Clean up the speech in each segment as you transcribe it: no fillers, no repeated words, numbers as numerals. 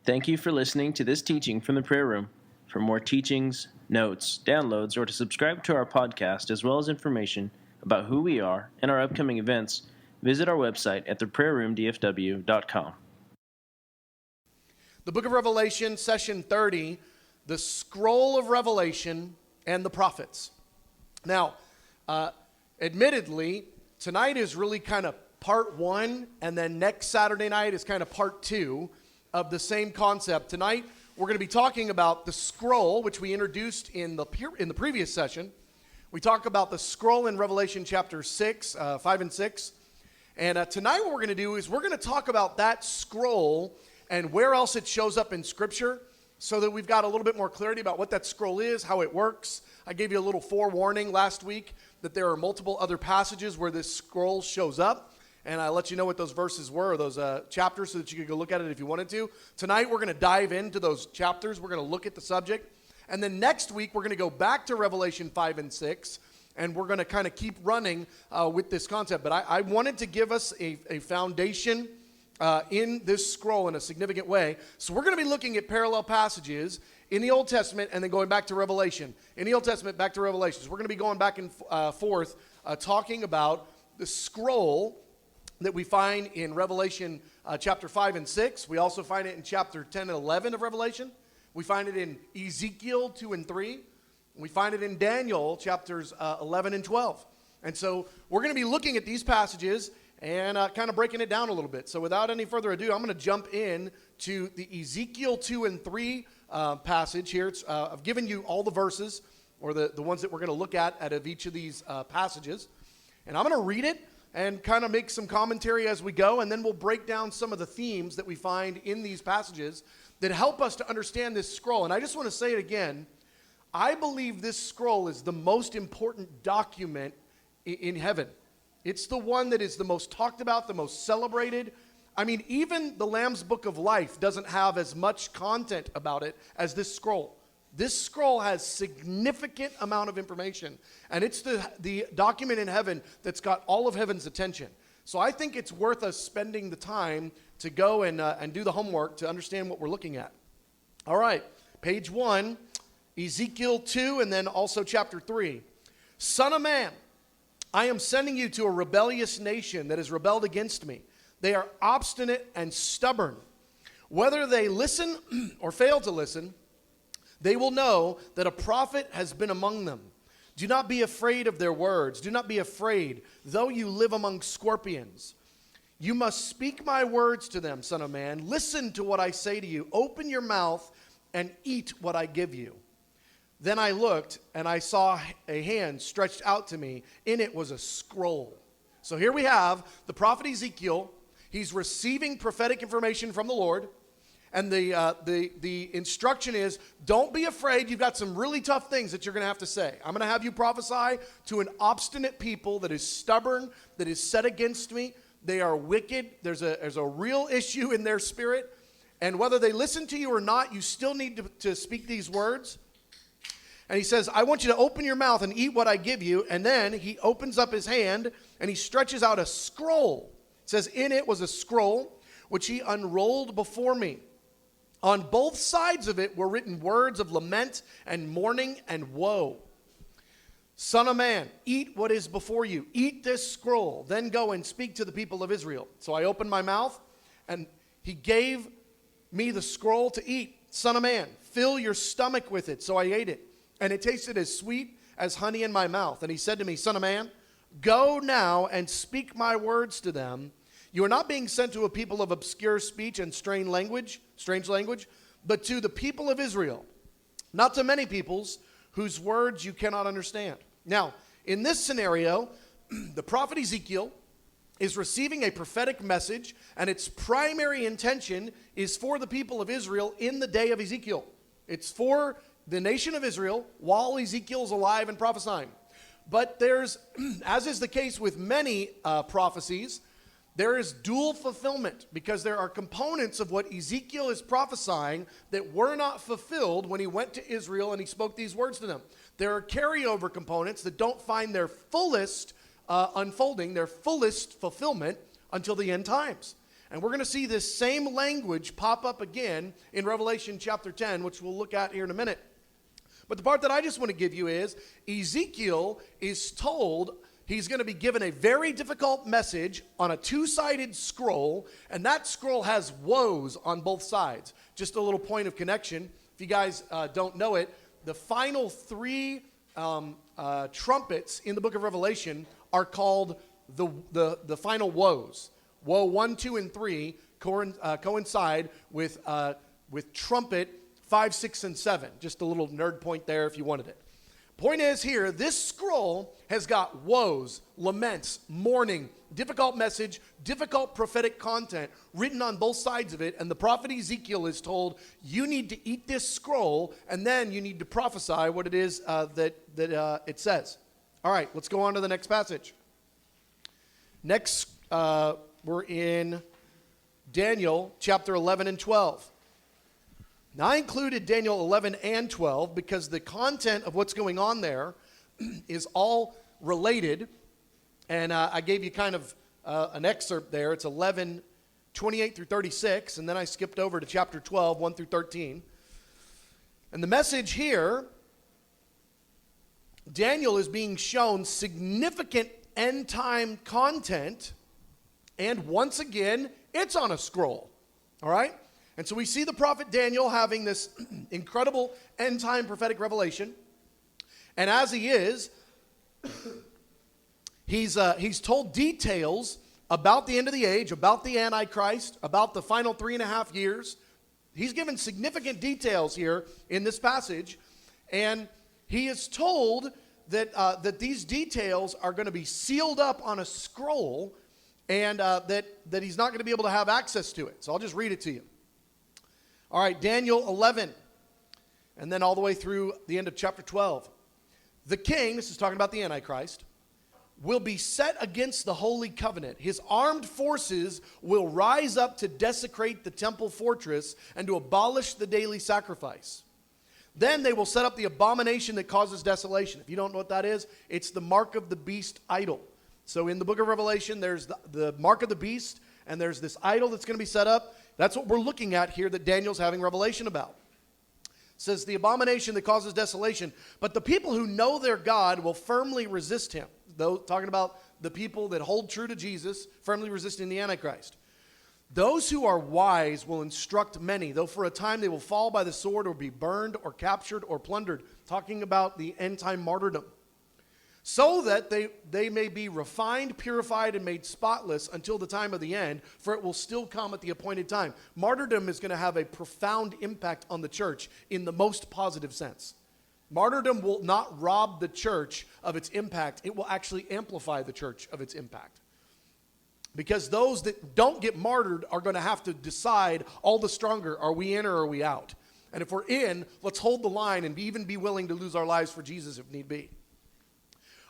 Thank you for listening to this teaching from the prayer room. For more teachings, notes, downloads, or to subscribe to our podcast, as well as information about who we are and our upcoming events, visit our website at theprayerroomdfw.com. The book of Revelation, session 30, the scroll of Revelation and the prophets. Now, admittedly, tonight is really kind of part one, and then next Saturday night is kind of part two of the same concept. Tonight, we're going to be talking about the scroll, which we introduced in the previous session. We talk about the scroll in Revelation chapter 5 and 6. And tonight what we're going to do is we're going to talk about that scroll and where else it shows up in Scripture so that we've got a little bit more clarity about what that scroll is, how it works. I gave you a little forewarning last week that there are multiple other passages where this scroll shows up. And I let you know what those verses were, or those chapters, so that you could go look at it if you wanted to. Tonight, we're going to dive into those chapters. We're going to look at the subject. And then next week, we're going to go back to Revelation 5 and 6, and we're going to kind of keep running with this concept. But I wanted to give us a foundation in this scroll in a significant way. So we're going to be looking at parallel passages in the Old Testament and then going back to Revelation. In the Old Testament, back to Revelation. So we're going to be going back and forth talking about the scroll that we find in Revelation chapter 5 and 6. We also find it in chapter 10 and 11 of Revelation. We find it in Ezekiel 2 and 3. We find it in Daniel chapters 11 and 12. And so we're going to be looking at these passages and kind of breaking it down a little bit. So without any further ado, I'm going to jump in to the Ezekiel 2 and 3 passage here. I've given you all the verses, or the ones that we're going to look at out of each of these passages. And I'm going to read it and kind of make some commentary as we go, and then we'll break down some of the themes that we find in these passages that help us to understand this scroll. And I just want to say it again, I believe this scroll is the most important document in heaven. It's the one that is the most talked about, the most celebrated. I mean, even the Lamb's Book of Life doesn't have as much content about it as this scroll. This scroll has significant amount of information, and it's the document in heaven that's got all of heaven's attention. So I think it's worth us spending the time to go and do the homework to understand what we're looking at. All right, page 1, Ezekiel 2, and then also chapter 3. Son of man, I am sending you to a rebellious nation that has rebelled against me. They are obstinate and stubborn. Whether they listen or fail to listen, they will know that a prophet has been among them. Do not be afraid of their words. Do not be afraid, though you live among scorpions. You must speak my words to them, son of man. Listen to what I say to you. Open your mouth and eat what I give you. Then I looked, and I saw a hand stretched out to me. In it was a scroll. So here we have the prophet Ezekiel. He's receiving prophetic information from the Lord. And the instruction is, don't be afraid. You've got some really tough things that you're going to have to say. I'm going to have you prophesy to an obstinate people that is stubborn, that is set against me. They are wicked. There's a real issue in their spirit. And whether they listen to you or not, you still need to speak these words. And he says, I want you to open your mouth and eat what I give you. And then he opens up his hand and he stretches out a scroll. It says, in it was a scroll, which he unrolled before me. On both sides of it were written words of lament and mourning and woe. Son of man, eat what is before you. Eat this scroll. Then go and speak to the people of Israel. So I opened my mouth, and he gave me the scroll to eat. Son of man, fill your stomach with it. So I ate it, and it tasted as sweet as honey in my mouth. And he said to me, Son of man, go now and speak my words to them. You are not being sent to a people of obscure speech and strange language, but to the people of Israel, not to many peoples whose words you cannot understand. Now, in this scenario, the prophet Ezekiel is receiving a prophetic message, and its primary intention is for the people of Israel in the day of Ezekiel. It's for the nation of Israel while Ezekiel's alive and prophesying. But there's, as is the case with many prophecies, there is dual fulfillment, because there are components of what Ezekiel is prophesying that were not fulfilled when he went to Israel and he spoke these words to them. There are carryover components that don't find their fullest unfolding, their fullest fulfillment until the end times. And we're going to see this same language pop up again in Revelation chapter 10, which we'll look at here in a minute. But the part that I just want to give you is Ezekiel is told he's going to be given a very difficult message on a two-sided scroll, and that scroll has woes on both sides. Just a little point of connection. If you guys don't know it, the final three trumpets in the book of Revelation are called the final woes. Woe 1, 2, and 3 coincide with trumpet 5, 6, and 7. Just a little nerd point there if you wanted it. Point is here, this scroll has got woes, laments, mourning, difficult message, difficult prophetic content written on both sides of it. And the prophet Ezekiel is told, you need to eat this scroll, and then you need to prophesy what it is that it says. All right, let's go on to the next passage. Next, we're in Daniel chapter 11 and 12. Now, I included Daniel 11 and 12 because the content of what's going on there is all related. And I gave you kind of an excerpt there. It's 11, 28 through 36. And then I skipped over to chapter 12, 1 through 13. And the message here, Daniel is being shown significant end-time content. And once again, it's on a scroll. All right? And so we see the prophet Daniel having this incredible end-time prophetic revelation. And as he is, he's told details about the end of the age, about the Antichrist, about the final 3.5 years. He's given significant details here in this passage. And he is told that these details are going to be sealed up on a scroll and that he's not going to be able to have access to it. So I'll just read it to you. All right, Daniel 11, and then all the way through the end of chapter 12. The king, this is talking about the Antichrist, will be set against the holy covenant. His armed forces will rise up to desecrate the temple fortress and to abolish the daily sacrifice. Then they will set up the abomination that causes desolation. If you don't know what that is, it's the mark of the beast idol. So in the book of Revelation, there's the mark of the beast, and there's this idol that's going to be set up. That's what we're looking at here that Daniel's having revelation about. It says the abomination that causes desolation. But the people who know their God will firmly resist him. Though, talking about the people that hold true to Jesus, firmly resisting the Antichrist. Those who are wise will instruct many, though for a time they will fall by the sword or be burned or captured or plundered. Talking about the end-time martyrdom. So that they may be refined, purified, and made spotless until the time of the end, for it will still come at the appointed time. Martyrdom is going to have a profound impact on the church in the most positive sense. Martyrdom will not rob the church of its impact. It will actually amplify the church of its impact. Because those that don't get martyred are going to have to decide all the stronger, are we in or are we out? And if we're in, let's hold the line and even be willing to lose our lives for Jesus if need be.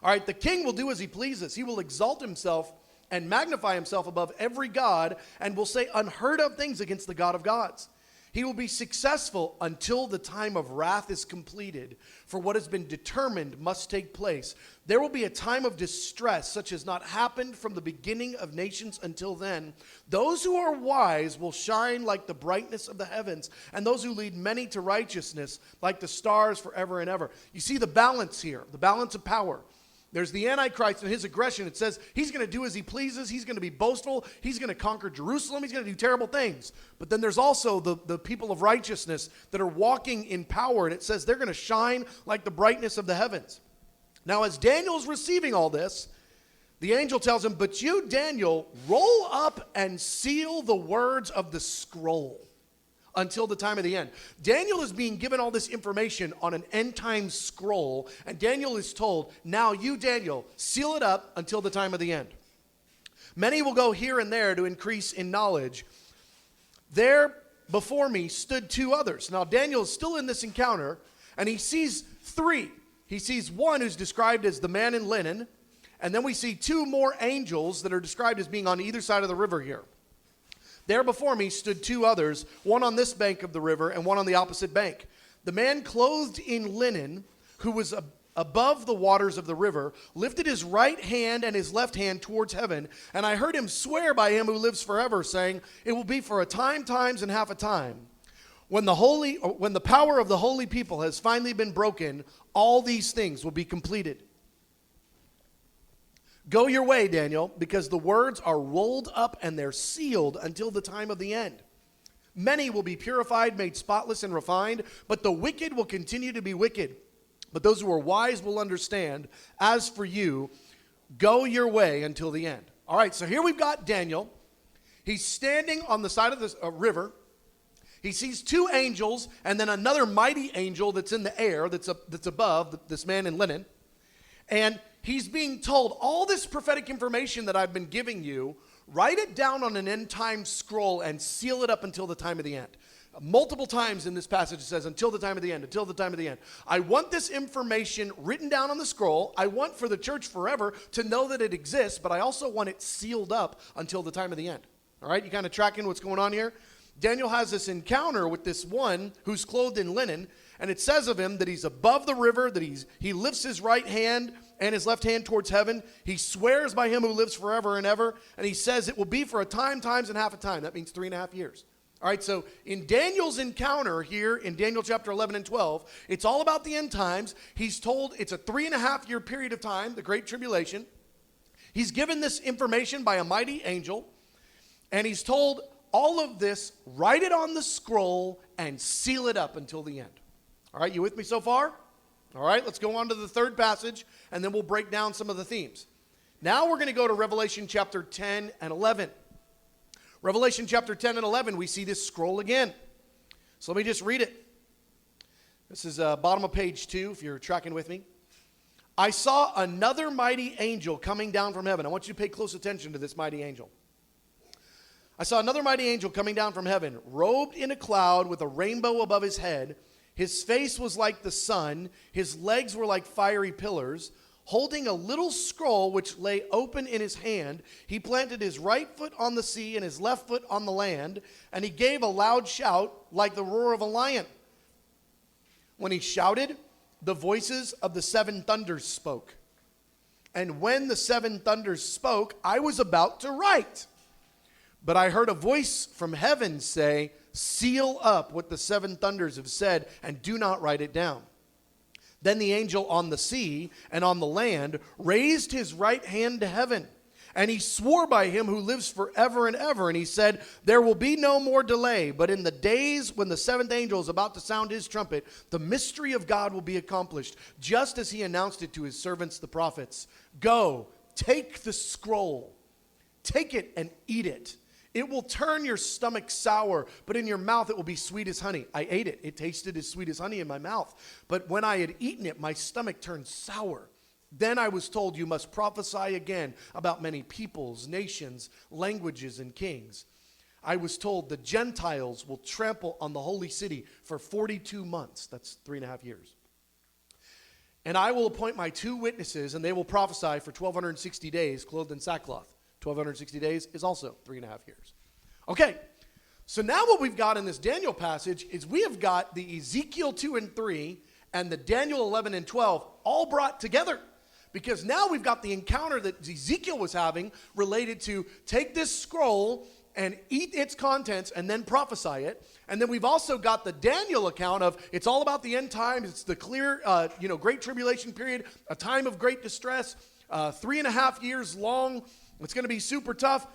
All right, the king will do as he pleases. He will exalt himself and magnify himself above every god and will say unheard of things against the God of gods. He will be successful until the time of wrath is completed, for what has been determined must take place. There will be a time of distress such as not happened from the beginning of nations until then. Those who are wise will shine like the brightness of the heavens, and those who lead many to righteousness like the stars forever and ever. You see the balance here, the balance of power. There's the Antichrist and his aggression. It says he's going to do as he pleases. He's going to be boastful. He's going to conquer Jerusalem. He's going to do terrible things. But then there's also the people of righteousness that are walking in power. And it says they're going to shine like the brightness of the heavens. Now, as Daniel's receiving all this, the angel tells him, but you, Daniel, roll up and seal the words of the scroll until the time of the end. Daniel is being given all this information on an end-time scroll, and Daniel is told, now you, Daniel, seal it up until the time of the end. Many will go here and there to increase in knowledge. There before me stood two others. Now Daniel is still in this encounter, and he sees three. He sees one who's described as the man in linen, and then we see two more angels that are described as being on either side of the river here. There before me stood two others, one on this bank of the river and one on the opposite bank. The man clothed in linen, who was above the waters of the river, lifted his right hand and his left hand towards heaven, and I heard him swear by him who lives forever, saying, it will be for a time, times, and half a time. When the power of the holy people has finally been broken, all these things will be completed. Go your way, Daniel, because the words are rolled up and they're sealed until the time of the end. Many will be purified, made spotless, and refined, but the wicked will continue to be wicked. But those who are wise will understand. As for you, go your way until the end. All right, so here we've got Daniel. He's standing on the side of this river. He sees two angels and then another mighty angel that's in the air, that's above this man in linen. And he's being told, all this prophetic information that I've been giving you, write it down on an end time scroll and seal it up until the time of the end. Multiple times in this passage it says, until the time of the end, until the time of the end. I want this information written down on the scroll. I want for the church forever to know that it exists, but I also want it sealed up until the time of the end. All right, you kind of tracking what's going on here? Daniel has this encounter with this one who's clothed in linen, and it says of him that he's above the river, that he lifts his right hand and his left hand towards heaven. He swears by him who lives forever and ever, and he says it will be for a time, times, and half a time. That means 3.5 years. All right, so in Daniel's encounter here in Daniel chapter 11 and 12, it's all about the end times. He's told it's a 3.5 year period of time, the Great Tribulation. He's given this information by a mighty angel, and he's told all of this, write it on the scroll and seal it up until the end. All right, you with me so far? All right, let's go on to the third passage, and then we'll break down some of the themes. Now we're going to go to Revelation chapter 10 and 11. Revelation chapter 10 and 11, we see this scroll again. So let me just read it. This is bottom of page 2, if you're tracking with me. I saw another mighty angel coming down from heaven. I want you to pay close attention to this mighty angel. I saw another mighty angel coming down from heaven, robed in a cloud with a rainbow above his head. His face was like the sun. His legs were like fiery pillars. Holding a little scroll which lay open in his hand, he planted his right foot on the sea and his left foot on the land, and he gave a loud shout like the roar of a lion. When he shouted, the voices of the seven thunders spoke. And when the seven thunders spoke, I was about to write. But I heard a voice from heaven say, seal up what the seven thunders have said, and do not write it down. Then the angel on the sea and on the land raised his right hand to heaven, and he swore by him who lives forever and ever, and he said, there will be no more delay, but in the days when the seventh angel is about to sound his trumpet, the mystery of God will be accomplished, just as he announced it to his servants the prophets. Go, take the scroll, take it and eat it. It will turn your stomach sour, but in your mouth it will be sweet as honey. I ate it. It tasted as sweet as honey in my mouth. But when I had eaten it, my stomach turned sour. Then I was told, you must prophesy again about many peoples, nations, languages, and kings. I was told the Gentiles will trample on the holy city for 42 months. That's 3.5 years. And I will appoint my 2 witnesses, and they will prophesy for 1,260 days, clothed in sackcloth. 1,260 days is also 3.5 years. Okay, so now what we've got in this Daniel passage is we have got the Ezekiel 2 and 3 and the Daniel 11 and 12 all brought together. Because now we've got the encounter that Ezekiel was having related to take this scroll and eat its contents and then prophesy it. And then we've also got the Daniel account of it's all about the end times. It's the clear, great tribulation period, a time of great distress, 3.5 years long. It's going to be super tough.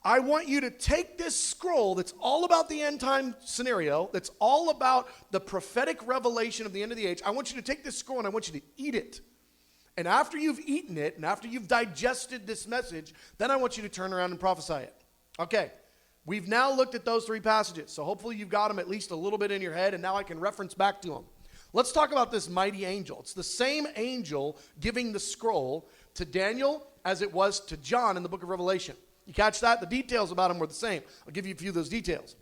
I want you to take this scroll that's all about the end time scenario, that's all about the prophetic revelation of the end of the age. I want you to take this scroll and I want you to eat it. And after you've eaten it and after you've digested this message, then I want you to turn around and prophesy it. Okay, we've now looked at those 3 passages. So hopefully you've got them at least a little bit in your head, and now I can reference back to them. Let's talk about this mighty angel. It's the same angel giving the scroll to Daniel as it was to John in the book of Revelation. You catch that? The details about him were the same. I'll give you a few of those details.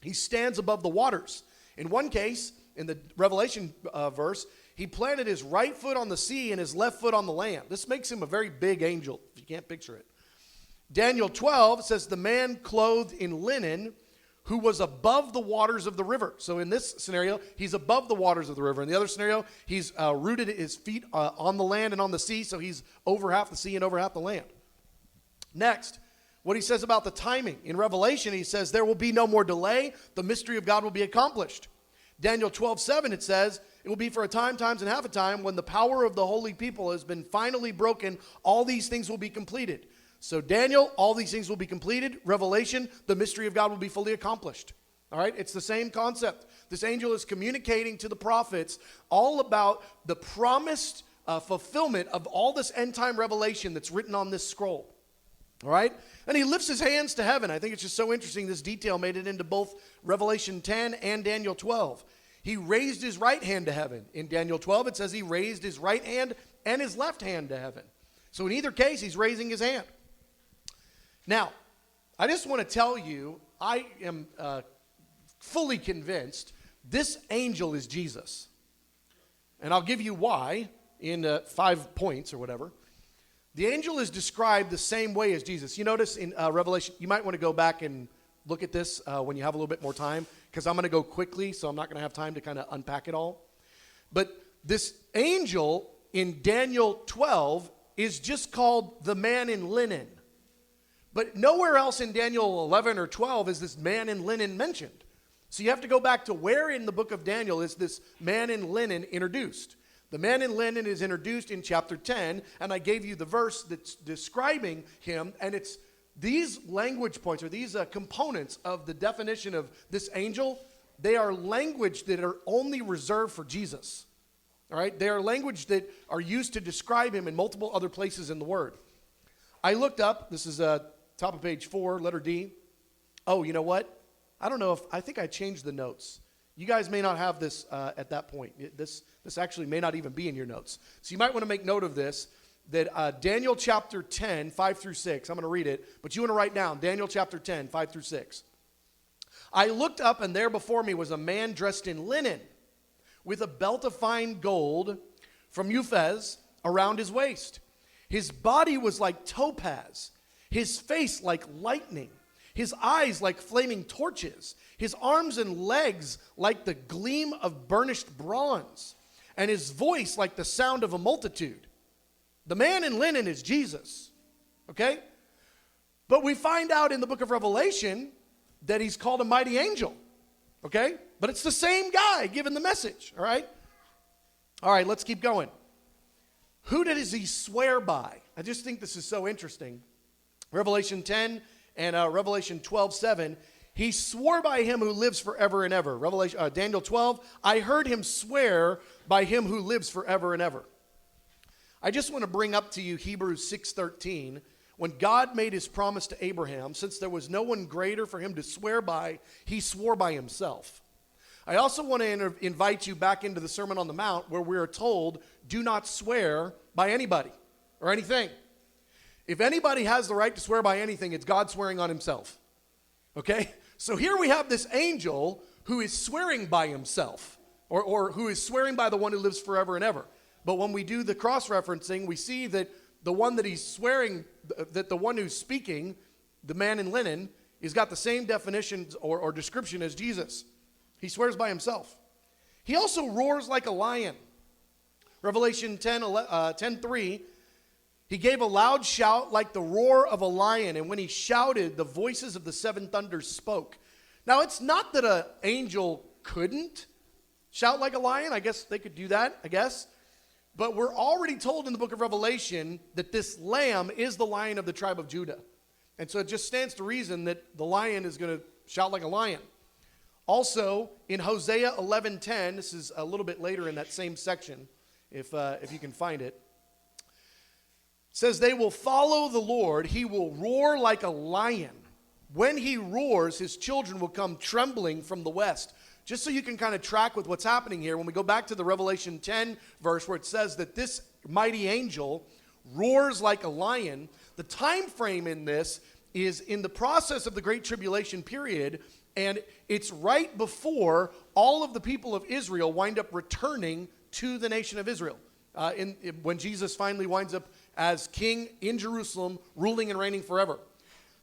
He stands above the waters. In one case, in the Revelation verse, he planted his right foot on the sea and his left foot on the land. This makes him a very big angel, if you can't picture it. Daniel 12 says, the man clothed in linen who was above the waters of the river. So in this scenario, he's above the waters of the river. In the other scenario, he's rooted his feet on the land and on the sea, so he's over half the sea and over half the land. Next, what he says about the timing. In Revelation, he says, there will be no more delay. The mystery of God will be accomplished. Daniel 12:7, it says, it will be for a time, times, and half a time, when the power of the holy people has been finally broken, all these things will be completed. So Daniel, all these things will be completed. Revelation, the mystery of God will be fully accomplished. All right, it's the same concept. This angel is communicating to the prophets all about the promised fulfillment of all this end time revelation that's written on this scroll. All right, and he lifts his hands to heaven. I think it's just so interesting. This detail made it into both Revelation 10 and Daniel 12. He raised his right hand to heaven. In Daniel 12, it says he raised his right hand and his left hand to heaven. So in either case, he's raising his hand. Now, I just want to tell you, I am fully convinced this angel is Jesus. And I'll give you why in 5 points or whatever. The angel is described the same way as Jesus. You notice in Revelation, you might want to go back and look at this when you have a little bit more time, because I'm going to go quickly, so I'm not going to have time to kind of unpack it all. But this angel in Daniel 12 is just called the man in linen. But nowhere else in Daniel 11 or 12 is this man in linen mentioned. So you have to go back to where in the book of Daniel is this man in linen introduced. The man in linen is introduced in chapter 10, and I gave you the verse that's describing him, and it's these language points, or these components of the definition of this angel, they are language that are only reserved for Jesus. All right? They are language that are used to describe him in multiple other places in the Word. I looked up, this is top of page 4, letter D. Oh, you know what? I don't know if, I think I changed the notes. You guys may not have this at that point. This actually may not even be in your notes. So you might want to make note of this, that Daniel chapter 10, 5 through 6, I'm going to read it, but you want to write down Daniel chapter 10, 5 through 6. I looked up, and there before me was a man dressed in linen, with a belt of fine gold from Uphaz around his waist. His body was like topaz, his face like lightning, his eyes like flaming torches, his arms and legs like the gleam of burnished bronze, and his voice like the sound of a multitude. The man in linen is Jesus, okay? But we find out in the book of Revelation that he's called a mighty angel, okay? But it's the same guy giving the message, all right? All right, let's keep going. Who does he swear by? I just think this is so interesting. Revelation 10 and Revelation 12:7, he swore by him who lives forever and ever. Daniel 12, I heard him swear by him who lives forever and ever. I just want to bring up to you Hebrews 6:13. When God made his promise to Abraham, since there was no one greater for him to swear by, he swore by himself. I also want to invite you back into the Sermon on the Mount, where we are told, do not swear by anybody or anything. If anybody has the right to swear by anything, it's God swearing on himself. Okay? So here we have this angel who is swearing by himself, or who is swearing by the one who lives forever and ever. But when we do the cross-referencing, we see that the one that he's swearing, that the one who's speaking, the man in linen, has got the same definitions or description as Jesus. He swears by himself. He also roars like a lion. Revelation 10:3, he gave a loud shout like the roar of a lion, and when he shouted, the voices of the seven thunders spoke. Now, it's not that an angel couldn't shout like a lion. I guess they could do that, I guess. But we're already told in the book of Revelation that this lamb is the Lion of the tribe of Judah. And so it just stands to reason that the lion is going to shout like a lion. Also, in Hosea 11:10, this is a little bit later in that same section, if you can find it, says, they will follow the Lord. He will roar like a lion. When he roars, his children will come trembling from the west. Just so you can kind of track with what's happening here, when we go back to the Revelation 10 verse where it says that this mighty angel roars like a lion, the time frame in this is in the process of the Great Tribulation period, and it's right before all of the people of Israel wind up returning to the nation of Israel. When Jesus finally winds up as king in Jerusalem, ruling and reigning forever.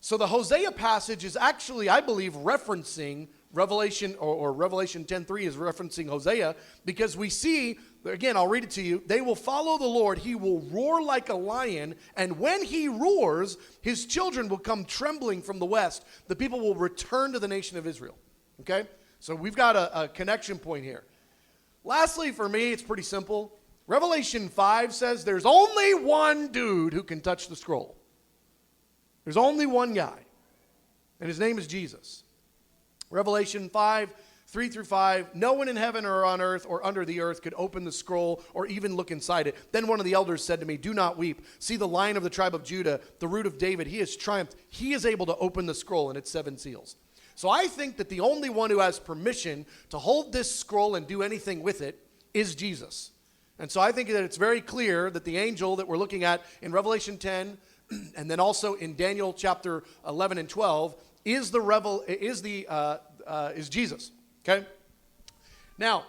So the Hosea passage is actually, I believe, referencing Revelation, or Revelation 10:3 is referencing Hosea, because we see, again, I'll read it to you. They will follow the Lord. He will roar like a lion, and when he roars, his children will come trembling from the west. The people will return to the nation of Israel. Okay? So we've got a connection point here. Lastly, for me, it's pretty simple. Revelation 5 says there's only one dude who can touch the scroll. There's only one guy, and his name is Jesus. Revelation 5, 3 through 5, no one in heaven or on earth or under the earth could open the scroll or even look inside it. Then one of the elders said to me, do not weep. See the Lion of the tribe of Judah, the root of David. He has triumphed. He is able to open the scroll and its 7 seals. So I think that the only one who has permission to hold this scroll and do anything with it is Jesus. And so I think that it's very clear that the angel that we're looking at in Revelation 10 and then also in Daniel chapter 11 and 12 is Jesus. Okay? Now,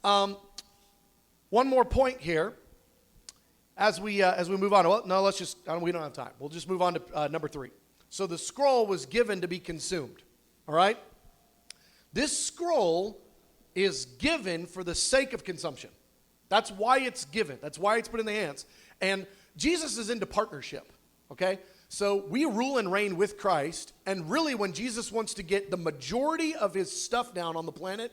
one more point here as we move on. Well, no, we don't have time. We'll just move on to number 3. So the scroll was given to be consumed. All right? This scroll is given for the sake of consumption. That's why it's given. That's why it's put in the hands. And Jesus is into partnership. Okay? So we rule and reign with Christ, and really when Jesus wants to get the majority of his stuff down on the planet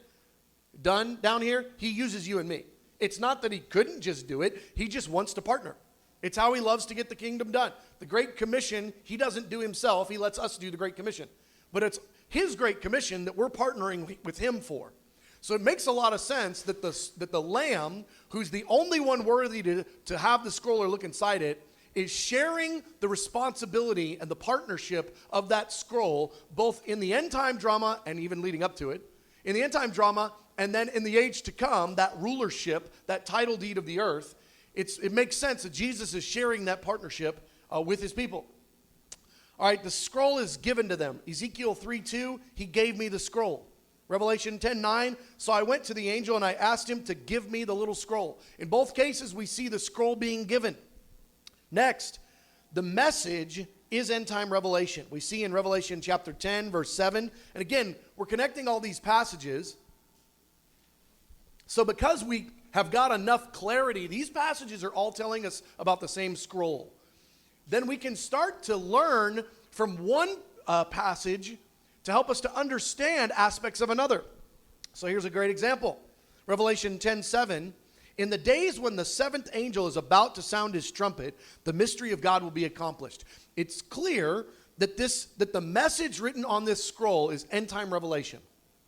done down here, he uses you and me. It's not that he couldn't just do it, he just wants to partner. It's how he loves to get the kingdom done. The Great Commission, he doesn't do himself, he lets us do the Great Commission. But it's his Great Commission that we're partnering with him for. So it makes a lot of sense that the Lamb, who's the only one worthy to have the scroll or look inside it, is sharing the responsibility and the partnership of that scroll, both in the end time drama and even leading up to it, in the end time drama, and then in the age to come, that rulership, that title deed of the earth. It makes sense that Jesus is sharing that partnership with his people. All right, the scroll is given to them. Ezekiel 3:2, he gave me the scroll. Revelation 10:9, so I went to the angel and I asked him to give me the little scroll. In both cases, we see the scroll being given. Next, the message is end-time revelation. We see in Revelation chapter 10, verse 7. And again, we're connecting all these passages. So because we have got enough clarity, these passages are all telling us about the same scroll. Then we can start to learn from one passage to help us to understand aspects of another. So here's a great example. Revelation 10:7. In the days when the 7th angel is about to sound his trumpet, the mystery of God will be accomplished. It's clear that the message written on this scroll is end-time revelation.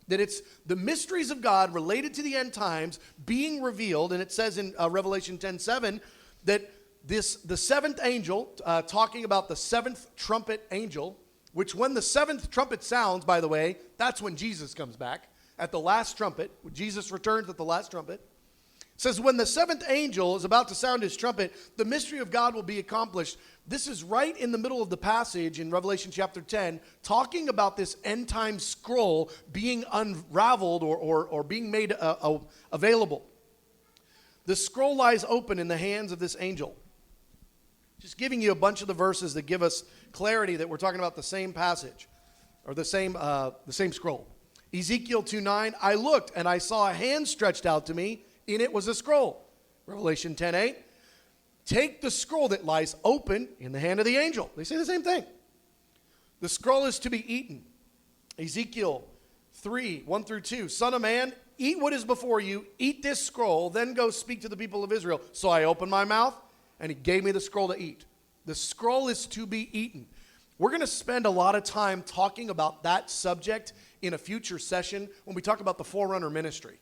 That it's the mysteries of God related to the end times being revealed. And it says in Revelation 10:7 that the 7th angel, talking about the 7th trumpet angel, which when the 7th trumpet sounds, by the way, that's when Jesus comes back at the last trumpet. Jesus returns at the last trumpet. It says, when the 7th angel is about to sound his trumpet, the mystery of God will be accomplished. This is right in the middle of the passage in Revelation chapter 10, talking about this end time scroll being unraveled or being made available. The scroll lies open in the hands of this angel. Just giving you a bunch of the verses that give us clarity that we're talking about the same passage or the same scroll. Ezekiel 2:9, I looked and I saw a hand stretched out to me. In it was a scroll. Revelation 10:8, take the scroll that lies open in the hand of the angel. They say the same thing. The scroll is to be eaten. Ezekiel 3:1 through 2, Son of man, eat what is before you, eat this scroll, then go speak to the people of Israel. So I opened my mouth, and he gave me the scroll to eat. The scroll is to be eaten. We're going to spend a lot of time talking about that subject in a future session when we talk about the forerunner ministry.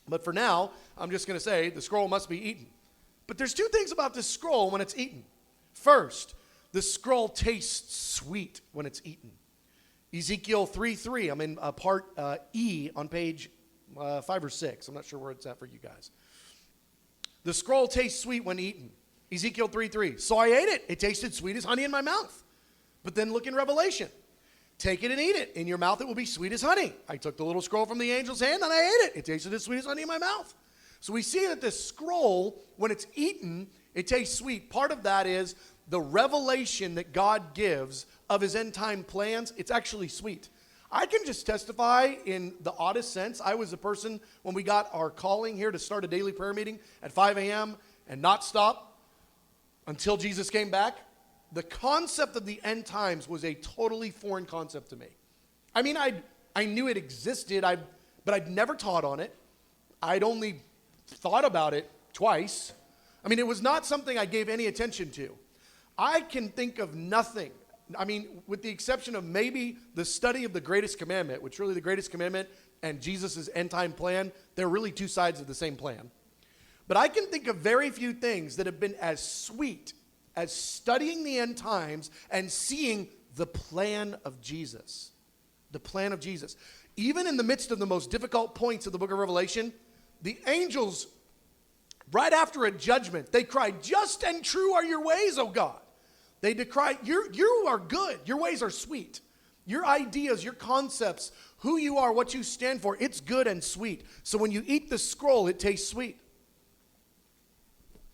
But for now, I'm just going to say the scroll must be eaten. But there's two things about this scroll when it's eaten. First, the scroll tastes sweet when it's eaten. Ezekiel 3:3, I'm in part E on page 5 or 6. I'm not sure where it's at for you guys. The scroll tastes sweet when eaten. Ezekiel 3:3, so I ate it. It tasted sweet as honey in my mouth. But then look in Revelation. Take it and eat it. In your mouth it will be sweet as honey. I took the little scroll from the angel's hand and I ate it. It tasted as sweet as honey in my mouth. So we see that this scroll, when it's eaten, it tastes sweet. Part of that is the revelation that God gives of his end time plans, it's actually sweet. I can just testify in the oddest sense. I was a person when we got our calling here to start a daily prayer meeting at 5 a.m. and not stop until Jesus came back. The concept of the end times was a totally foreign concept to me. I mean, I knew it existed, but I'd never taught on it. I'd only thought about it twice. I mean, it was not something I gave any attention to. I can think of nothing. I mean, with the exception of maybe the study of the greatest commandment, which really the greatest commandment and Jesus' end time plan, they're really two sides of the same plan. But I can think of very few things that have been as sweet as studying the end times and seeing the plan of Jesus. The plan of Jesus. Even in the midst of the most difficult points of the book of Revelation, the angels, right after a judgment, they cry, "Just and true are your ways, O God." They decry, you are good. Your ways are sweet. Your ideas, your concepts, who you are, what you stand for, it's good and sweet. So when you eat the scroll, it tastes sweet.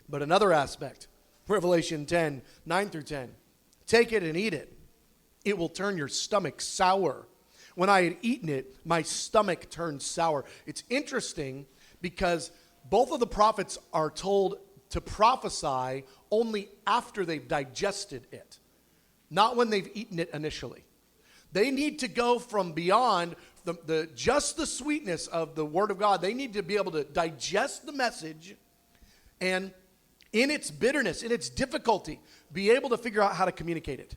But another aspect, Revelation 10, 9 through 10. Take it and eat it. It will turn your stomach sour. When I had eaten it, my stomach turned sour. It's interesting because both of the prophets are told to prophesy only after they've digested it, not when they've eaten it initially. They need to go from beyond just the sweetness of the Word of God. They need to be able to digest the message and in its bitterness, in its difficulty, be able to figure out how to communicate it.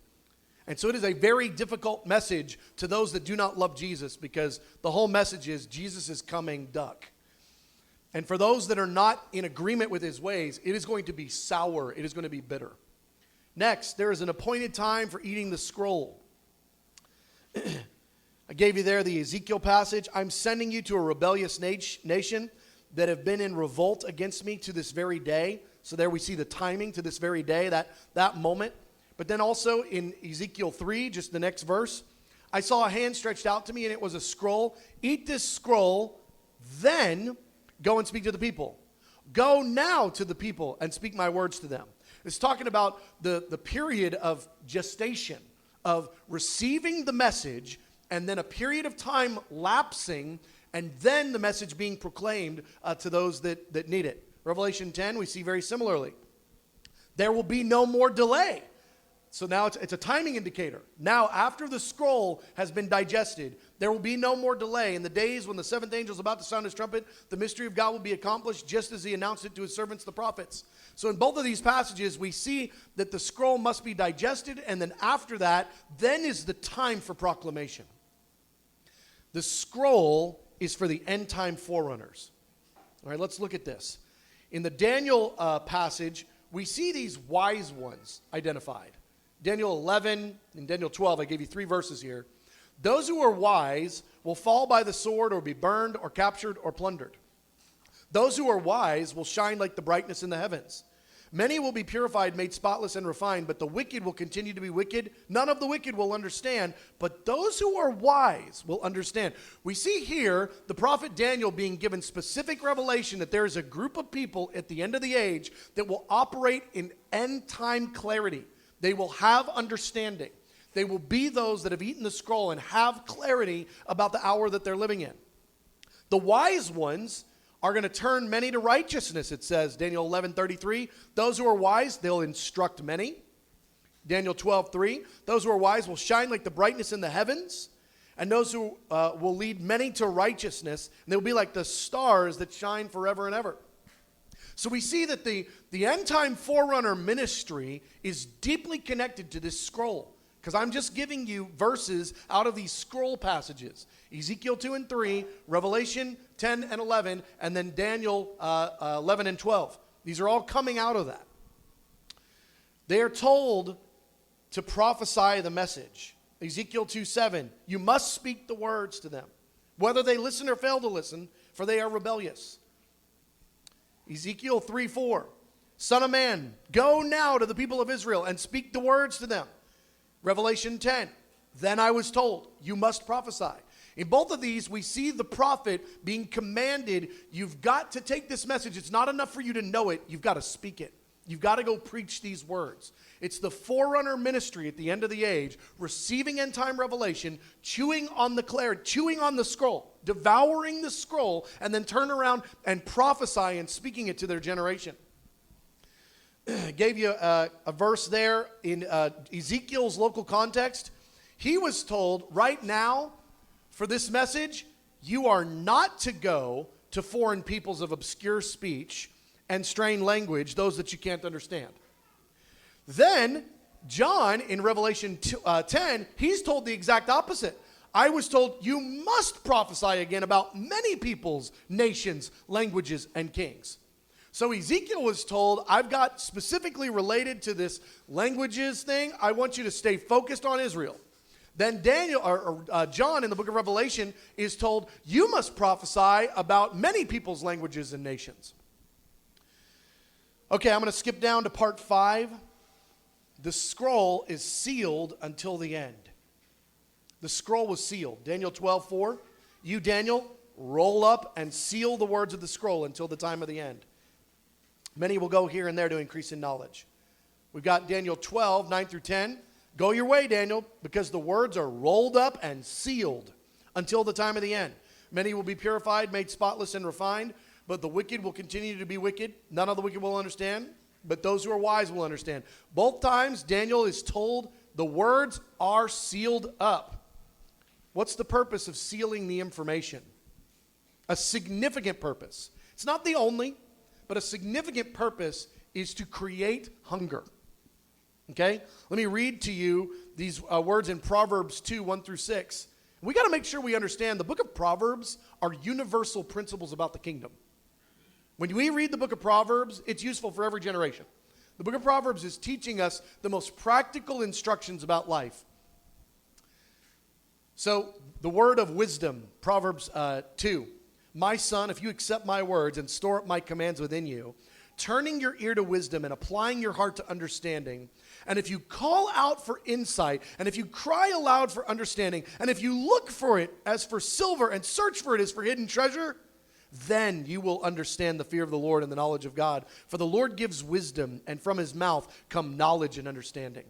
And so it is a very difficult message to those that do not love Jesus, because the whole message is Jesus is coming, duck. And for those that are not in agreement with his ways, it is going to be sour. It is going to be bitter. Next, there is an appointed time for eating the scroll. I gave you there the Ezekiel passage. I'm sending you to a rebellious nation that have been in revolt against me to this very day. So there we see the timing to this very day, that moment. But then also in Ezekiel 3, just the next verse, I saw a hand stretched out to me, and it was a scroll. Eat this scroll, then go and speak to the people. Go now to the people and speak my words to them. It's talking about the period of gestation, of receiving the message, and then a period of time lapsing, and then the message being proclaimed to those that need it. Revelation 10, we see very similarly. There will be no more delay. So now it's a timing indicator. Now, after the scroll has been digested, there will be no more delay. In the days when the seventh angel is about to sound his trumpet, the mystery of God will be accomplished, just as he announced it to his servants, the prophets. So in both of these passages, we see that the scroll must be digested, and then after that, then is the time for proclamation. The scroll is for the end time forerunners. All right, let's look at this. In the Daniel passage, we see these wise ones identified. Daniel 11 and Daniel 12, I gave you 3 verses here. Those who are wise will fall by the sword or be burned or captured or plundered. Those who are wise will shine like the brightness in the heavens. Many will be purified, made spotless and refined, but the wicked will continue to be wicked. None of the wicked will understand, but those who are wise will understand. We see here the prophet Daniel being given specific revelation that there is a group of people at the end of the age that will operate in end time clarity. They will have understanding. They will be those that have eaten the scroll and have clarity about the hour that they're living in. The wise ones are going to turn many to righteousness, it says, Daniel 11:33. Those who are wise, they'll instruct many. Daniel 12:3. Those who are wise will shine like the brightness in the heavens. And those who will lead many to righteousness, and they'll be like the stars that shine forever and ever. So we see that the end time forerunner ministry is deeply connected to this scroll, because I'm just giving you verses out of these scroll passages. Ezekiel 2 and 3, Revelation 10 and 11, and then Daniel 11 and 12. These are all coming out of that. They are told to prophesy the message. Ezekiel 2:7, you must speak the words to them, whether they listen or fail to listen, for they are rebellious. Ezekiel 3:4, Son of man, go now to the people of Israel and speak the words to them. Revelation 10, then I was told, you must prophesy. In both of these, we see the prophet being commanded, you've got to take this message. It's not enough for you to know it, you've got to speak it. You've got to go preach these words. It's the forerunner ministry at the end of the age, receiving end time revelation, chewing on the scroll, devouring the scroll, and then turn around and prophesy and speaking it to their generation. Gave you a verse there in Ezekiel's local context. He was told, right now, for this message, you are not to go to foreign peoples of obscure speech and strained language, those that you can't understand. Then, John, in Revelation 10, he's told the exact opposite. I was told, you must prophesy again about many peoples, nations, languages, and kings. So Ezekiel was told, I've got specifically related to this languages thing, I want you to stay focused on Israel. Then John in the book of Revelation is told, you must prophesy about many people's languages and nations. Okay, I'm going to skip down to part 5. The scroll is sealed until the end. The scroll was sealed. Daniel 12:4. You, Daniel, roll up and seal the words of the scroll until the time of the end. Many will go here and there to increase in knowledge. We've got Daniel 12:9-10. Go your way, Daniel, because the words are rolled up and sealed until the time of the end. Many will be purified, made spotless and refined, but the wicked will continue to be wicked. None of the wicked will understand, but those who are wise will understand. Both times, Daniel is told the words are sealed up. What's the purpose of sealing the information? A significant purpose. It's not the only, but a significant purpose is to create hunger. Okay? Let me read to you these words in Proverbs 2:1-6. We got to make sure we understand the book of Proverbs are universal principles about the kingdom. When we read the book of Proverbs, it's useful for every generation. The book of Proverbs is teaching us the most practical instructions about life. So, the word of wisdom, Proverbs 2. My son, if you accept my words and store up my commands within you, turning your ear to wisdom and applying your heart to understanding, and if you call out for insight, and if you cry aloud for understanding, and if you look for it as for silver and search for it as for hidden treasure, then you will understand the fear of the Lord and the knowledge of God. For the Lord gives wisdom, and from his mouth come knowledge and understanding.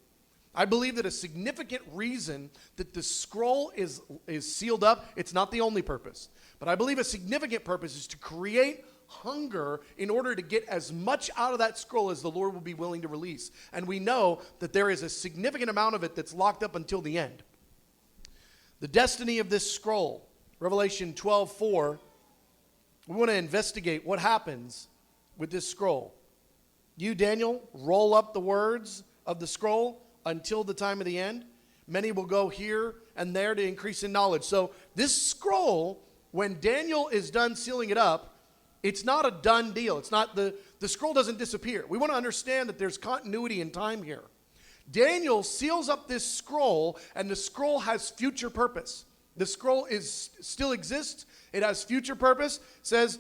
I believe that a significant reason that the scroll is sealed up, it's not the only purpose, but I believe a significant purpose is to create hunger in order to get as much out of that scroll as the Lord will be willing to release. And we know that there is a significant amount of it that's locked up until the end. The destiny of this scroll, Revelation 12:4, we want to investigate what happens with this scroll. You, Daniel, roll up the words of the scroll until the time of the end. Many will go here and there to increase in knowledge. So this scroll, when Daniel is done sealing it up, it's not a done deal. It's not the scroll doesn't disappear. We want to understand that there's continuity in time here. Daniel seals up this scroll, and the scroll has future purpose. The scroll still exists. It has future purpose. It says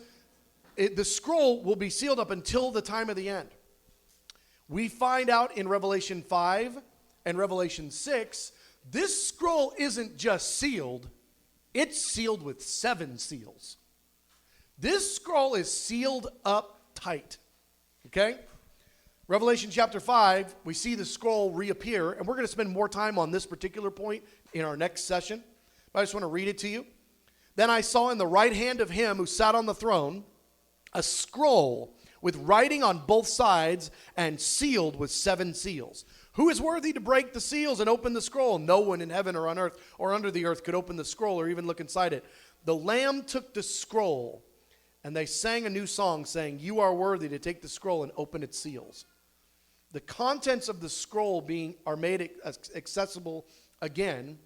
the scroll will be sealed up until the time of the end. We find out in Revelation 5 and Revelation 6, this scroll isn't just sealed. It's sealed with 7 seals. This scroll is sealed up tight. Okay? Revelation chapter 5, we see the scroll reappear, and we're going to spend more time on this particular point in our next session. But I just want to read it to you. Then I saw in the right hand of him who sat on the throne a scroll with writing on both sides and sealed with 7 seals. Who is worthy to break the seals and open the scroll? No one in heaven or on earth or under the earth could open the scroll or even look inside it. The Lamb took the scroll, and they sang a new song saying, you are worthy to take the scroll and open its seals. The contents of the scroll are made accessible again,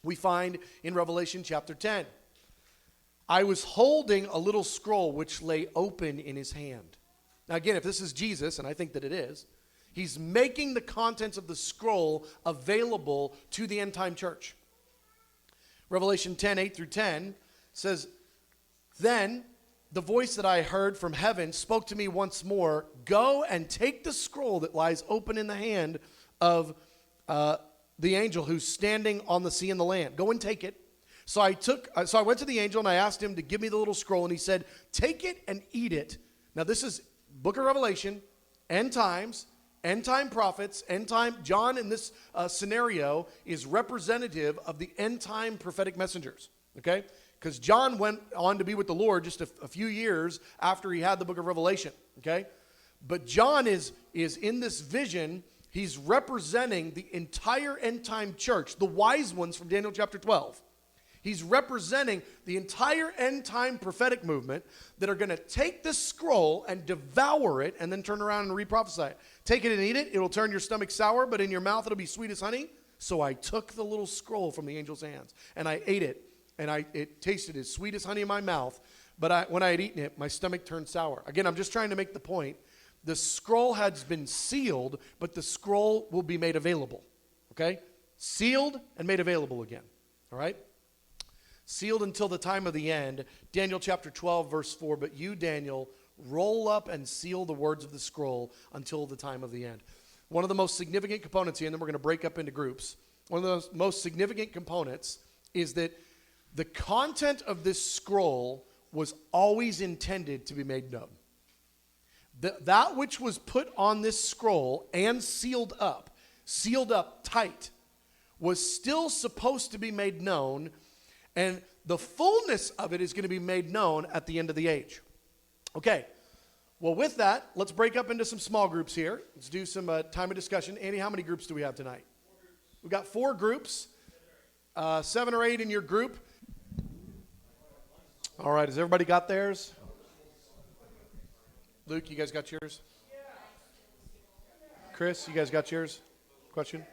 we find in Revelation chapter 10. I was holding a little scroll which lay open in his hand. Now again, if this is Jesus, and I think that it is, he's making the contents of the scroll available to the end time church. Revelation 10:8-10 says, then the voice that I heard from heaven spoke to me once more, go and take the scroll that lies open in the hand of the angel who's standing on the sea and the land. Go and take it. So I went to the angel and I asked him to give me the little scroll, and he said, take it and eat it. Now this is book of Revelation, End times, end time prophets, end time. John in this scenario is representative of the end time prophetic messengers, okay? Because John went on to be with the Lord just a few years after he had the book of Revelation, okay? But John is in this vision. He's representing the entire end time church, the wise ones from Daniel chapter 12. He's representing the entire end time prophetic movement that are going to take this scroll and devour it and then turn around and re-prophesy it. Take it and eat it. It'll turn your stomach sour, but in your mouth it'll be sweet as honey. So I took the little scroll from the angel's hands and I ate it, and it tasted as sweet as honey in my mouth. But when I had eaten it, my stomach turned sour. Again, I'm just trying to make the point. The scroll has been sealed, but the scroll will be made available. Okay? Sealed and made available again. All right? Sealed until the time of the end. Daniel chapter 12, verse 4. But you, Daniel, roll up and seal the words of the scroll until the time of the end. One of the most significant components here, and then we're going to break up into groups. One of the most significant components is that the content of this scroll was always intended to be made known. That which was put on this scroll and sealed up tight, was still supposed to be made known, and the fullness of it is going to be made known at the end of the age. Okay, well, with that, let's break up into some small groups here. Let's do some time of discussion. Andy, how many groups do we have tonight? We've got 4 groups, 7 or 8 in your group. All right, has everybody got theirs? Luke, you guys got yours? Chris, you guys got yours? Question?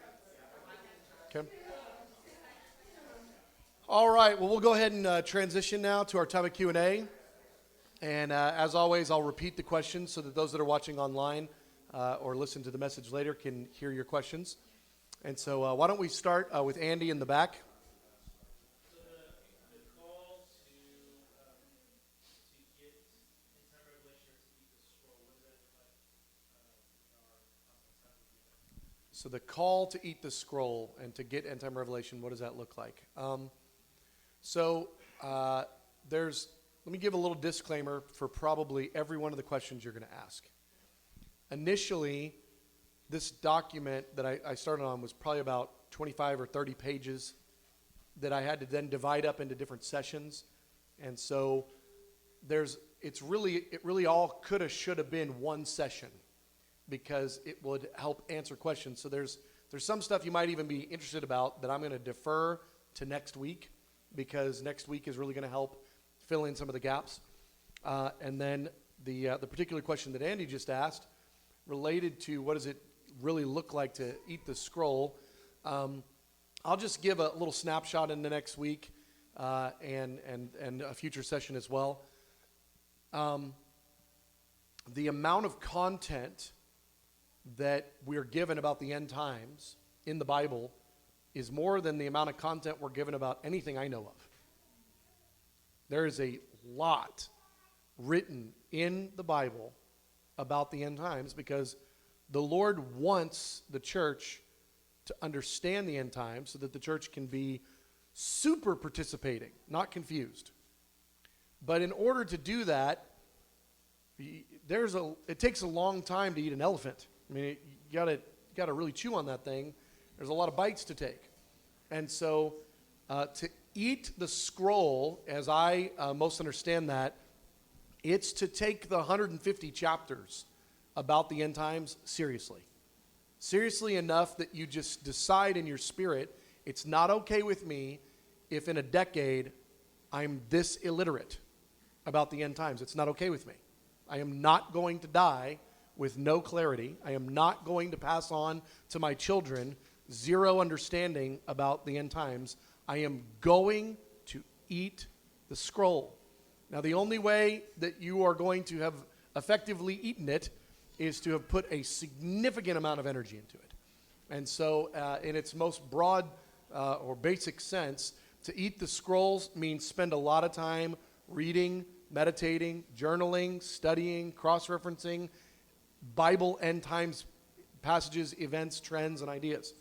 Okay. All right, well, we'll go ahead and transition now to our time of Q&A. And as always, I'll repeat the questions so that those that are watching online or listen to the message later can hear your questions. And so why don't we start with Andy in the back? So the call to eat the scroll and to get end-time revelation, what does that look like? Let me give a little disclaimer for probably every one of the questions you're going to ask. Initially, this document that I started on was probably about 25 or 30 pages that I had to then divide up into different sessions. And so it really all could have, should have been one session, because it would help answer questions. So there's some stuff you might even be interested about that I'm going to defer to next week, because next week is really going to help fill in some of the gaps. And then the particular question that Andy just asked related to what does it really look like to eat the scroll. I'll just give a little snapshot in the next week and a future session as well. The amount of content that we're given about the end times in the Bible is more than the amount of content we're given about anything I know of. There is a lot written in the Bible about the end times, because the Lord wants the church to understand the end times so that the church can be super participating, not confused. But in order to do that, it takes a long time to eat an elephant. I mean, you gotta really chew on that thing. There's a lot of bites to take. And so to eat the scroll, as I most understand that, it's to take the 150 chapters about the end times seriously. Seriously enough that you just decide in your spirit, it's not okay with me if in a decade I'm this illiterate about the end times. It's not okay with me. I am not going to die with no clarity. I am not going to pass on to my children zero understanding about the end times. I am going to eat the scroll. Now, the only way that you are going to have effectively eaten it is to have put a significant amount of energy into it. And so, in its most broad or basic sense, to eat the scrolls means spend a lot of time reading, meditating, journaling, studying, cross-referencing Bible end times passages, events, trends, and ideas.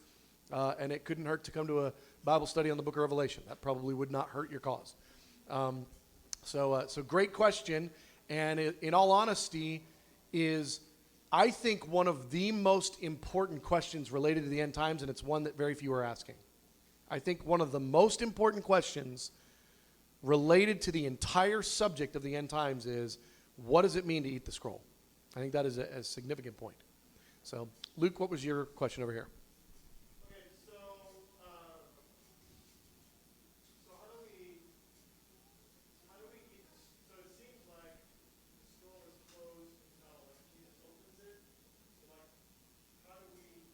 And it couldn't hurt to come to a Bible study on the book of Revelation. That probably would not hurt your cause. So great question. And in all honesty, is I think one of the most important questions related to the end times, and it's one that very few are asking. I think one of the most important questions related to the entire subject of the end times is, what does it mean to eat the scroll? I think that is a significant point. So, Luke, what was your question over here? Okay, so how do we eat this? So it seems like the scroll is closed until like Jesus opens it. So like, how do we eat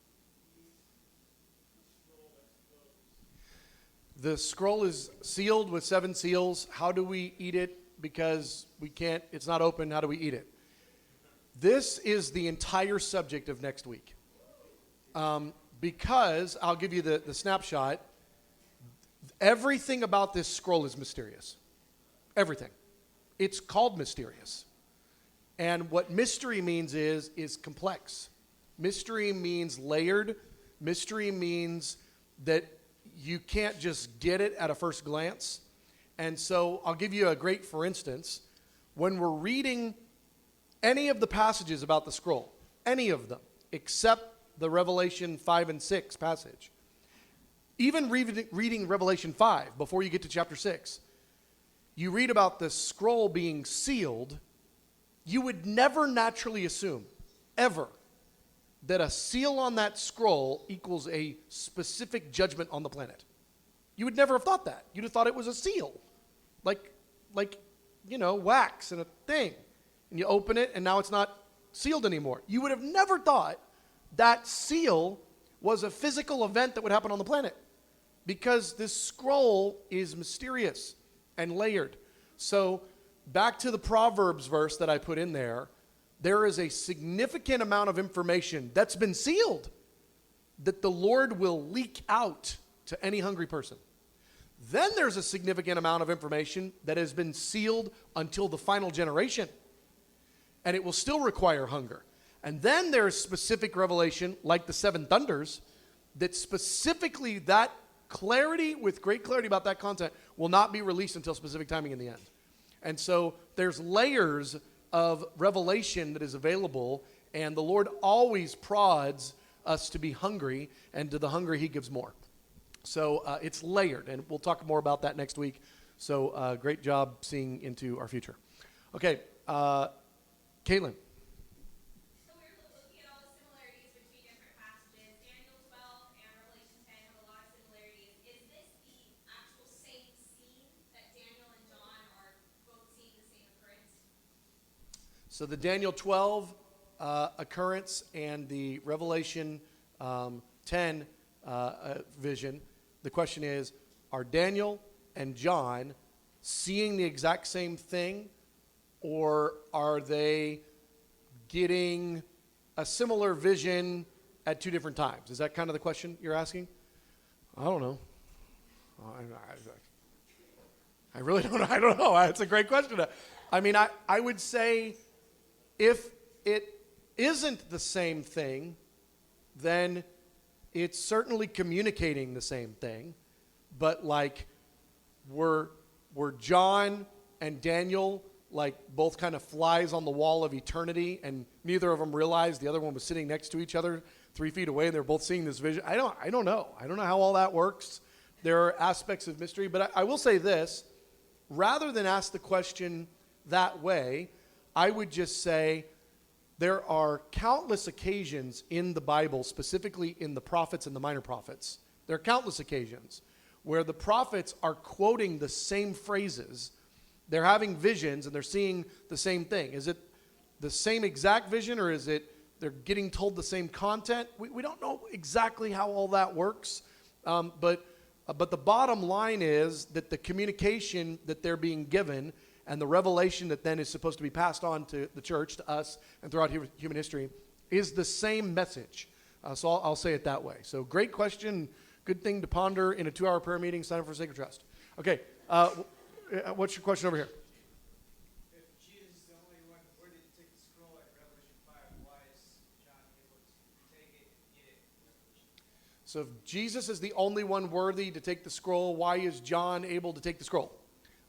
the scroll that's closed? The scroll is sealed with 7 seals. How do we eat it? Because we can't, it's not open. How do we eat it? This is the entire subject of next week. Because, I'll give you the snapshot, everything about this scroll is mysterious. Everything. It's called mysterious. And what mystery means is complex. Mystery means layered. Mystery means that you can't just get it at a first glance. And so I'll give you a great for instance. When we're reading any of the passages about the scroll, any of them, except the Revelation 5 and 6 passage, even reading Revelation 5 before you get to chapter 6, you read about the scroll being sealed, you would never naturally assume, ever, that a seal on that scroll equals a specific judgment on the planet. You would never have thought that. You'd have thought it was a seal, like wax and a thing. And you open it, and now it's not sealed anymore. You would have never thought that seal was a physical event that would happen on the planet, because this scroll is mysterious and layered. So back to the Proverbs verse that I put in there, there is a significant amount of information that's been sealed that the Lord will leak out to any hungry person. Then there's a significant amount of information that has been sealed until the final generation, and it will still require hunger. And then there's specific revelation, like the 7 thunders, that specifically that clarity, with great clarity about that content, will not be released until specific timing in the end. And so there's layers of revelation that is available, and the Lord always prods us to be hungry, and to the hungry he gives more. So it's layered, and we'll talk more about that next week. So great job seeing into our future. Okay, Caitlin. So we're looking at all the similarities between different passages. Daniel 12 and Revelation 10 have a lot of similarities. Is this the actual same scene that Daniel and John are both seeing the same occurrence? So the Daniel 12 occurrence and the Revelation 10 vision, the question is, are Daniel and John seeing the exact same thing, or are they getting a similar vision at 2 different times? Is that kind of the question you're asking? I don't know. I really don't know. I don't know. It's a great question. I mean, I would say if it isn't the same thing, then it's certainly communicating the same thing. But like, were John and Daniel like both kind of flies on the wall of eternity, and neither of them realized the other one was sitting next to each other 3 feet away, and they're both seeing this vision? I don't know. I don't know how all that works. There are aspects of mystery, but I will say this. Rather than ask the question that way, I would just say there are countless occasions in the Bible, specifically in the prophets and the minor prophets. There are countless occasions where the prophets are quoting the same phrases. They're having visions and they're seeing the same thing. Is it the same exact vision, or is it they're getting told the same content? We don't know exactly how all that works. But the bottom line is that the communication that they're being given and the revelation that then is supposed to be passed on to the church, to us, and throughout human history is the same message. So I'll say it that way. So great question. Good thing to ponder in a 2-hour prayer meeting. Sign up for Sacred Trust. Okay. What's your question over here? If Jesus is the only one worthy to take the scroll at Revelation 5, why is John able to take it and eat it in Revelation? So if Jesus is the only one worthy to take the scroll, why is John able to take the scroll?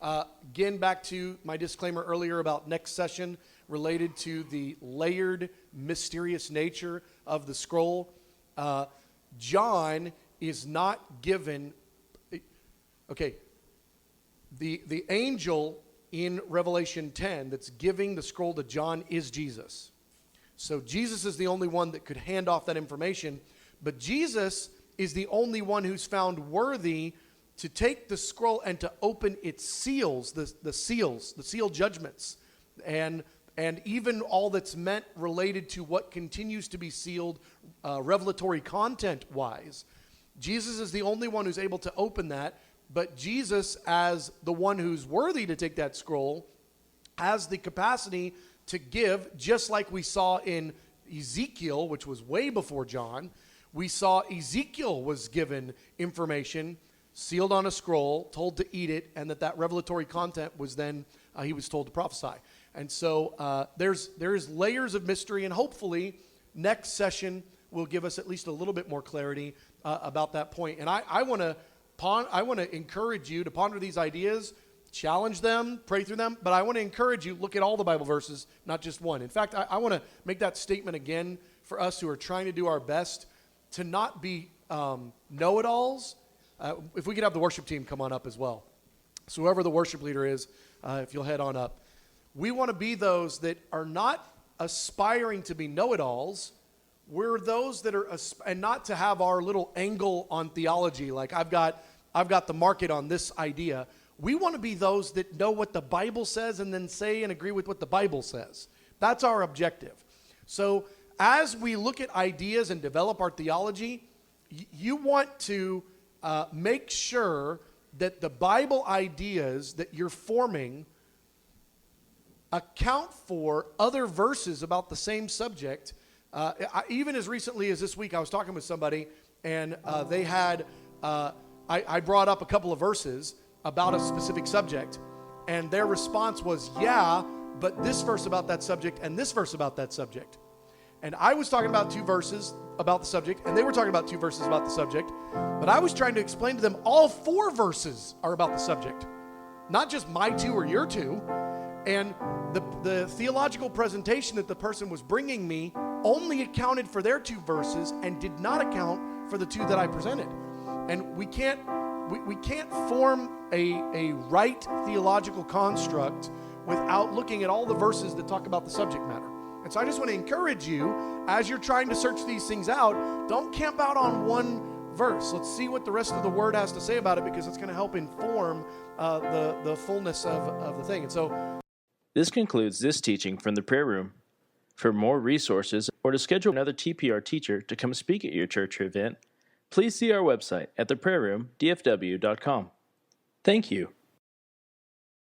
Again, back to my disclaimer earlier about next session related to the layered, mysterious nature of the scroll. John is not given, okay, the angel in Revelation 10 that's giving the scroll to John is Jesus. So Jesus is the only one that could hand off that information, but Jesus is the only one who's found worthy to take the scroll and to open its seals, the seal judgments, and even all that's meant related to what continues to be sealed revelatory content-wise. Jesus is the only one who's able to open that, but Jesus, as the one who's worthy to take that scroll, has the capacity to give, just like we saw in Ezekiel, which was way before John. We saw Ezekiel was given information, sealed on a scroll, told to eat it, and that revelatory content was then, he was told to prophesy. And so there's layers of mystery, and hopefully next session will give us at least a little bit more clarity about that point. And I want to encourage you to ponder these ideas, challenge them, pray through them, but I want to encourage you, look at all the Bible verses, not just one. In fact, I want to make that statement again for us who are trying to do our best to not be know-it-alls. If we could have the worship team come on up as well. So whoever the worship leader is, if you'll head on up. We want to be those that are not aspiring to be know-it-alls. We're those that are, and not to have our little angle on theology, like I've got the market on this idea. We want to be those that know what the Bible says and then say and agree with what the Bible says. That's our objective. So as we look at ideas and develop our theology, you want to make sure that the Bible ideas that you're forming account for other verses about the same subject. Even as recently as this week, I was talking with somebody, and they had, I brought up a couple of verses about a specific subject, and their response was, yeah, but this verse about that subject and this verse about that subject. And I was talking about two verses about the subject, and they were talking about two verses about the subject, but I was trying to explain to them all four verses are about the subject, not just my two or your two. And the theological presentation that the person was bringing me only accounted for their two verses and did not account for the two that I presented. And we can't form a right theological construct without looking at all the verses that talk about the subject matter. And so I just want to encourage you, as you're trying to search these things out, don't camp out on one verse. Let's see what the rest of the Word has to say about it, because it's going to help inform the fullness of the thing. And so this concludes this teaching from the prayer room. For more resources or to schedule another TPR teacher to come speak at your church or event, please see our website at theprayerroomdfw.com. Thank you.